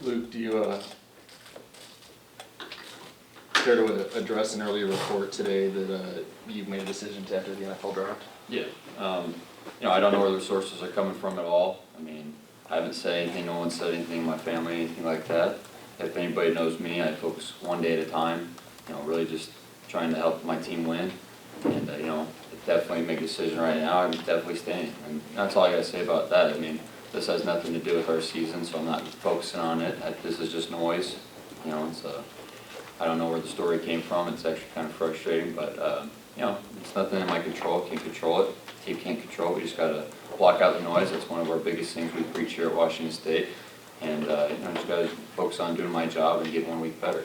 Luke, do you care to address an earlier report today that you made a decision to enter the NFL draft? Yeah. I don't know where the sources are coming from at all. I mean, I haven't said anything, no one said anything in my family, anything like that. If anybody knows me, I focus one day at a time, really just trying to help my team win. And, definitely make a decision right now, I'm definitely staying. And that's all I gotta say about that. I mean, this has nothing to do with our season, so I'm not focusing on it. This is just noise. It's I don't know where the story came from. It's actually kind of frustrating, but it's nothing in my control. Can't control it. Team can't control it. We just gotta block out the noise. That's one of our biggest things we preach here at Washington State. And just gotta focus on doing my job and get 1 week better.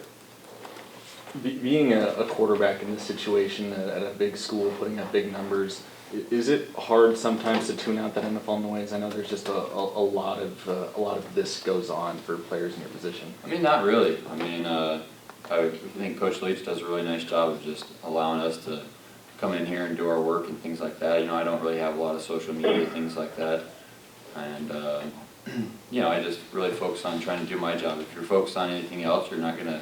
Being a quarterback in this situation at a big school, putting up big numbers, is it hard sometimes to tune out that NFL noise? I know there's just a lot of this goes on for players in your position. I mean, not really. I mean, I think Coach Leach does a really nice job of just allowing us to come in here and do our work and things like that. I don't really have a lot of social media, things like that. And, I just really focus on trying to do my job. If you're focused on anything else, you're not going to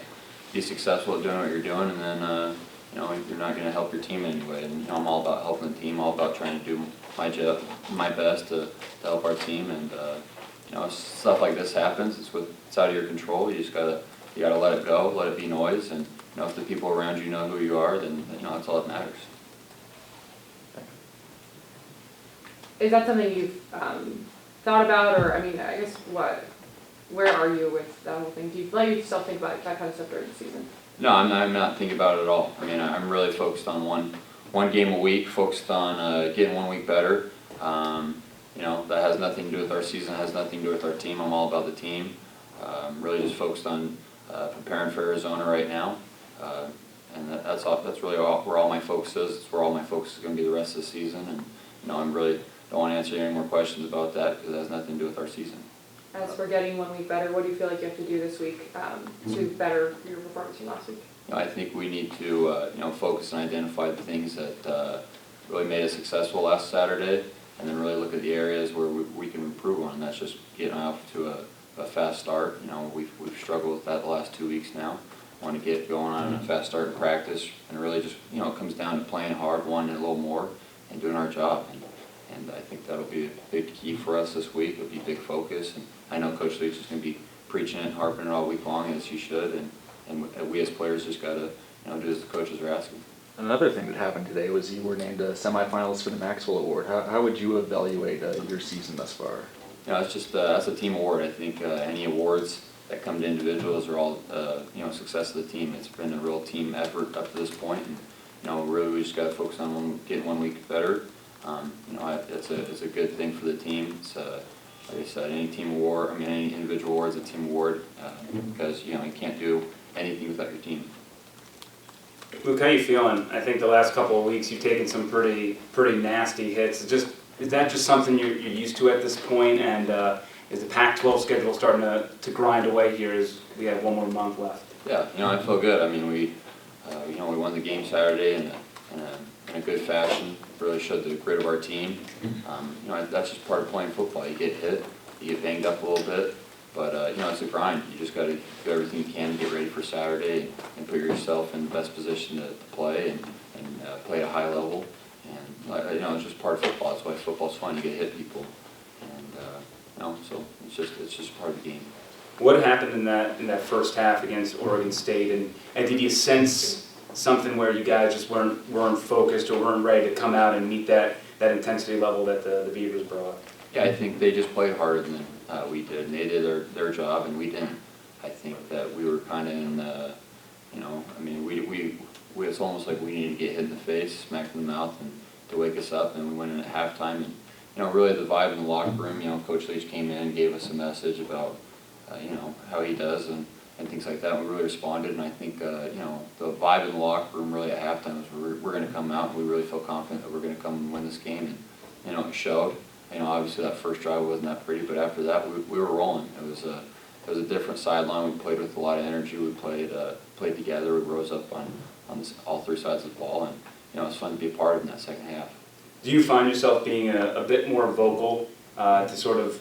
be successful at doing what you're doing, and then, you're not going to help your team anyway. And, I'm all about helping the team, all about trying to do my job, my best to help our team. And, stuff like this happens. It's out of your control. You gotta let it go, let it be noise, and if the people around you know who you are, then that's all that matters. Is that something you've thought about, or I guess where are you with that whole thing? Do you let yourself think about that kind of stuff during the season? No, I'm not thinking about it at all. I mean, I'm really focused on one game a week, focused on getting 1 week better. That has nothing to do with our season, has nothing to do with our team. I'm all about the team. I'm really just focused on preparing for Arizona right now, and that's really where all my focus is. It's where all my focus is going to be the rest of the season, and I'm really don't want to answer any more questions about that because it has nothing to do with our season. As for getting 1 week better, what do you feel like you have to do this week to better your performance from last week? I think we need to focus and identify the things that really made us successful last Saturday, and then really look at the areas where we can improve on. And that's just getting off to a fast start. We've struggled with that the last 2 weeks now. Want to get going on a fast start in practice, and really just it comes down to playing hard, wanting a little more, and doing our job. And I think that'll be a big key for us this week. It'll be a big focus, and I know Coach Leach is going to be preaching it and harping it all week long, as he should. And we as players just got to do as the coaches are asking. Another thing that happened today was you were named a semifinalist for the Maxwell Award. How would you evaluate your season thus far? It's just that's a team award. I think any awards that come to individuals are all success of the team. It's been a real team effort up to this point, and really we just got to focus on getting 1 week better. It's a good thing for the team. It's like I said, any team award. Any individual award is a team award because you can't do anything without your team. Luke, how you feeling? I think the last couple of weeks you've taken some pretty nasty hits. Is that just something you're used to at this point? And is the Pac-12 schedule starting to grind away here as we have 1 more month left? Yeah, I feel good. We won the game Saturday in a good fashion. Really showed the grit of our team. That's just part of playing football. You get hit, you get banged up a little bit, but it's a grind. You just got to do everything you can to get ready for Saturday and put yourself in the best position to play and play at a high level. And it's just part of football. That's why football's fun. You get hit people, and so it's just part of the game. What happened in that first half against Oregon State, and did you sense something where you guys just weren't focused or weren't ready to come out and meet that intensity level that the Beavers brought? Yeah, I think they just played harder than we did, and they did their job, and we didn't. I think that we were kind of in, it's almost like we needed to get hit in the face, smacked in the mouth, and to wake us up, and we went in at halftime. And really the vibe in the locker room. Coach Leach came in and gave us a message about how he does and things like that. And we really responded, and I think the vibe in the locker room really at halftime was we're going to come out, and we really feel confident that we're going to come and win this game, and it showed. Obviously that first drive wasn't that pretty, but after that we were rolling. It was a different sideline. We played with a lot of energy. We played together. We rose up on all 3 sides of the ball, and it was fun to be a part of in that second half. Do you find yourself being a bit more vocal to sort of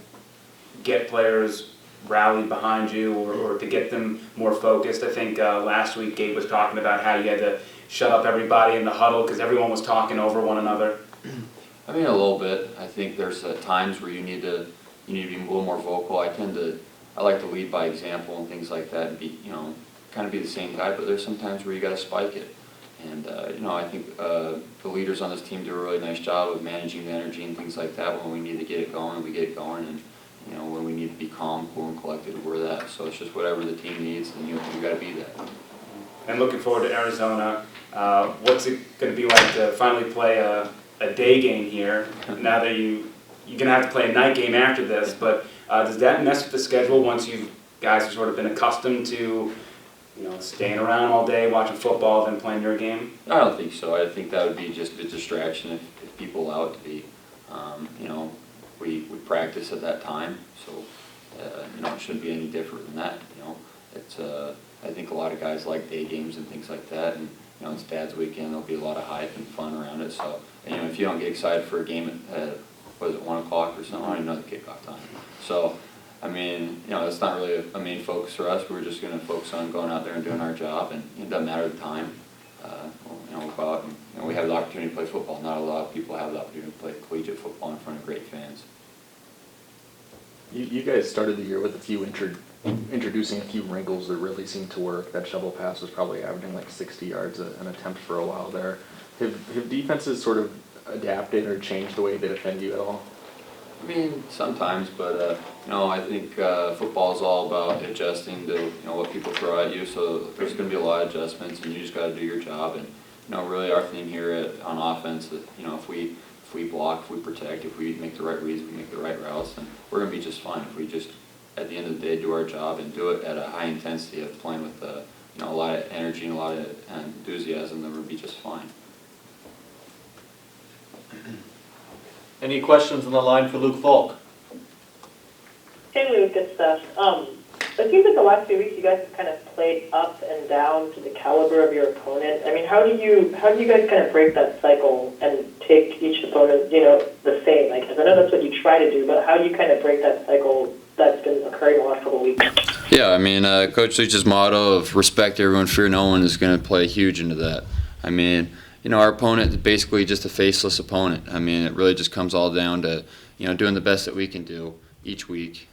get players rallied behind you or to get them more focused? I think last week Gabe was talking about how you had to shut up everybody in the huddle because everyone was talking over one another. I mean, a little bit. I think there's times where you need to be a little more vocal. I like to lead by example and things like that, and be, kind of be the same guy. But there's some times where you got to spike it. And I think the leaders on this team do a really nice job of managing the energy and things like that. When we need to get it going, we get it going, and when we need to be calm, cool, and collected, we're that. So it's just whatever the team needs, and you got to be that. And looking forward to Arizona. What's it going to be like to finally play a day game here? Now that you're going to have to play a night game after this, but does that mess with the schedule once you guys have sort of been accustomed to staying around all day watching football then playing your game? I don't think so. I think that would be just a distraction if people allow it to be. We practice at that time, so it shouldn't be any different than that. It's I think a lot of guys like day games and things like that, and it's Dad's weekend. There'll be a lot of hype and fun around it. So if you don't get excited for a game at 1 o'clock or something, I don't even know the kickoff time. So. I mean, it's not really a main focus for us. We're just going to focus on going out there and doing our job, and it doesn't matter the time. We'll go out and we have the opportunity to play football. Not a lot of people have the opportunity to play collegiate football in front of great fans. You guys started the year with a few introducing a few wrinkles that really seemed to work. That shovel pass was probably averaging like 60 yards an attempt for a while there. Have defenses sort of adapted or changed the way they defend you at all? I mean, sometimes, but I think football is all about adjusting to what people throw at you. So there's going to be a lot of adjustments, and you just got to do your job. And really, our thing here on offense, that if we block, if we protect, if we make the right reads, we make the right routes, then we're going to be just fine. If we just at the end of the day do our job and do it at a high intensity of playing with a lot of energy and a lot of enthusiasm, then we'll be just fine. Any questions on the line for Luke Falk? Hey Luke, good stuff. It seems like the last few weeks you guys have kind of played up and down to the caliber of your opponent. I mean, how do you guys kind of break that cycle and take each opponent, the same? Like, 'cause I know that's what you try to do, but how do you kind of break that cycle that's been occurring the last couple of weeks? Yeah, I mean, Coach Leach's motto of respect everyone, fear no one is going to play huge into that. I mean, our opponent is basically just a faceless opponent. I mean, it really just comes all down to, doing the best that we can do each week.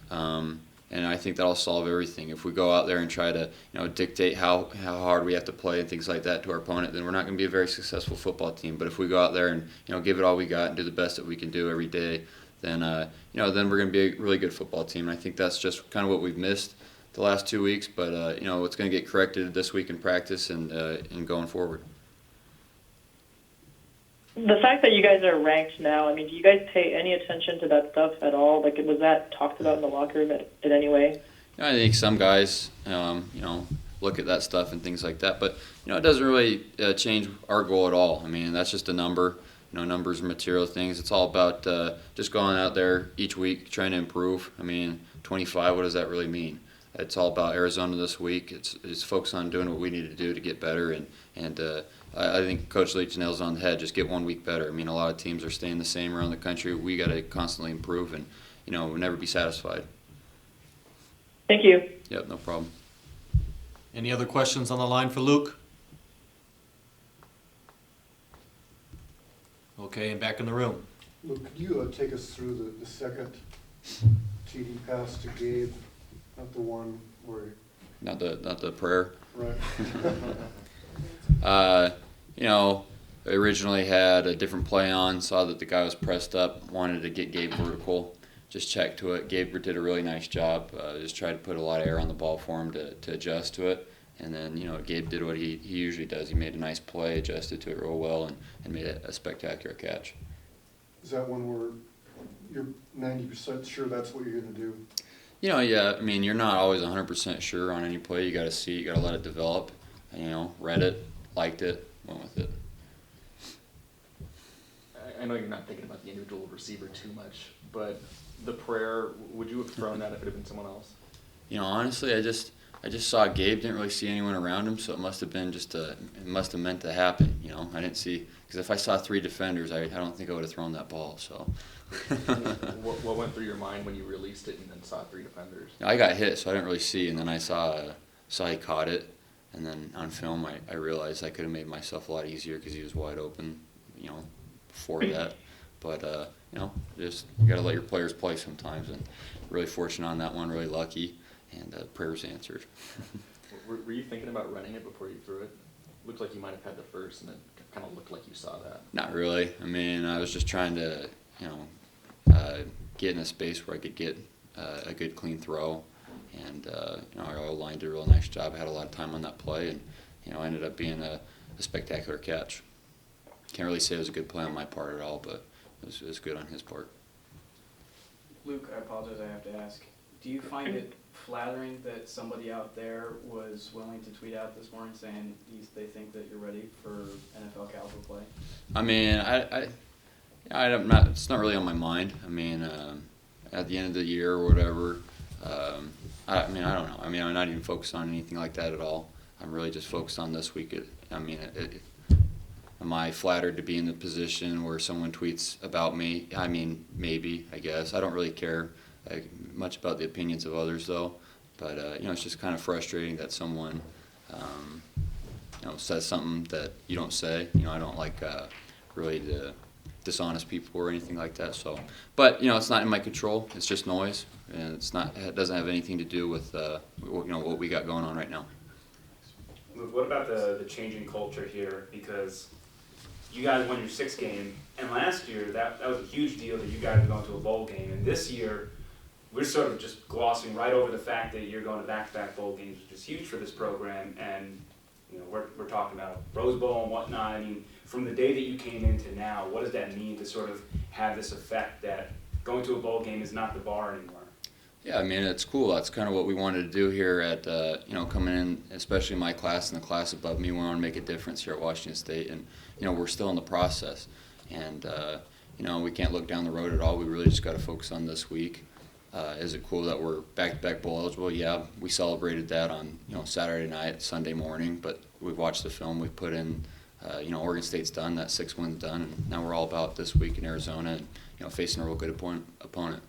And I think that'll solve everything. If we go out there and try to, dictate how hard we have to play and things like that to our opponent, then we're not going to be a very successful football team. But if we go out there and, give it all we got and do the best that we can do every day, then, then we're going to be a really good football team. And I think that's just kind of what we've missed the last 2 weeks. But, it's going to get corrected this week in practice and going forward. The fact that you guys are ranked now, I mean, do you guys pay any attention to that stuff at all? Like, was that talked about in the locker room in any way? I think some guys, look at that stuff and things like that, but it doesn't really change our goal at all. I mean, that's just a number. Numbers are material things. It's all about just going out there each week trying to improve. I mean, 25. What does that really mean? It's all about Arizona this week. It's focused on doing what we need to do to get better, and I think Coach Leach nails it on the head. Just get 1 week better. I mean, a lot of teams are staying the same around the country. We got to constantly improve, and we'll never be satisfied. Thank you. Yep, no problem. Any other questions on the line for Luke? Okay, and back in the room. Luke, could you take us through the second TD pass to Gabe, not the one where? Not the prayer. Right. I originally had a different play on, saw that the guy was pressed up, wanted to get Gabe vertical, just checked to it. Gabe did a really nice job, just tried to put a lot of air on the ball for him to adjust to it. And then, Gabe did what he usually does. He made a nice play, adjusted to it real well, and made a spectacular catch. Is that one where you're 90% sure that's what you're going to do? Yeah, I mean, you're not always 100% sure on any play. You got to see, you got to let it develop. Read it, liked it, went with it. I know you're not thinking about the individual receiver too much, but the prayer, would you have thrown that if it had been someone else? Honestly, I just saw Gabe, didn't really see anyone around him, so it must have been it must have meant to happen. I didn't see, because if I saw 3 defenders, I don't think I would have thrown that ball. So What went through your mind when you released it and then saw 3 defenders? I got hit, so I didn't really see, and then I saw he caught it, and then on film I realized I could have made myself a lot easier because he was wide open, before that. But just you got to let your players play sometimes, and really fortunate on that one, really lucky, and prayers answered. Were you thinking about running it before you threw it? Looked like you might have had the first, and it kind of looked like you saw that. Not really. I mean, I was just trying to, get in a space where I could get a good clean throw, and our O-line did a real nice job. I had a lot of time on that play, and ended up being a spectacular catch. Can't really say it was a good play on my part at all, but it was good on his part. Luke, I apologize, I have to ask. Do you find it flattering that somebody out there was willing to tweet out this morning saying they think that you're ready for NFL caliber play? I mean, I'm not. It's not really on my mind. I mean, at the end of the year or whatever. I don't know. I mean, I'm not even focused on anything like that at all. I'm really just focused on this week. Am I flattered to be in the position where someone tweets about me? I mean, maybe, I guess. I don't really care much about the opinions of others, though. But, it's just kind of frustrating that someone, says something that you don't say. I don't like really the dishonest people or anything like that. So, but, it's not in my control. It's just noise, and it doesn't have anything to do with, what we got going on right now. Luke, what about the changing culture here? Because you guys won your 6th game, and last year that was a huge deal that you guys were going to a bowl game. And this year, we're sort of just glossing right over the fact that you're going to back-to-back bowl games, which is huge for this program. And we're talking about Rose Bowl and whatnot. I mean, from the day that you came into now, what does that mean to sort of have this effect that going to a bowl game is not the bar anymore? Yeah, I mean, it's cool. That's kind of what we wanted to do here at, coming in, especially my class and the class above me. We want to make a difference here at Washington State, and, we're still in the process. And, we can't look down the road at all. We really just got to focus on this week. Is it cool that we're back-to-back bowl eligible? Yeah, we celebrated that on, Saturday night, Sunday morning, but we've watched the film. We've put in, Oregon State's done, that 6 wins done, and now we're all about this week in Arizona and, facing a real good opponent.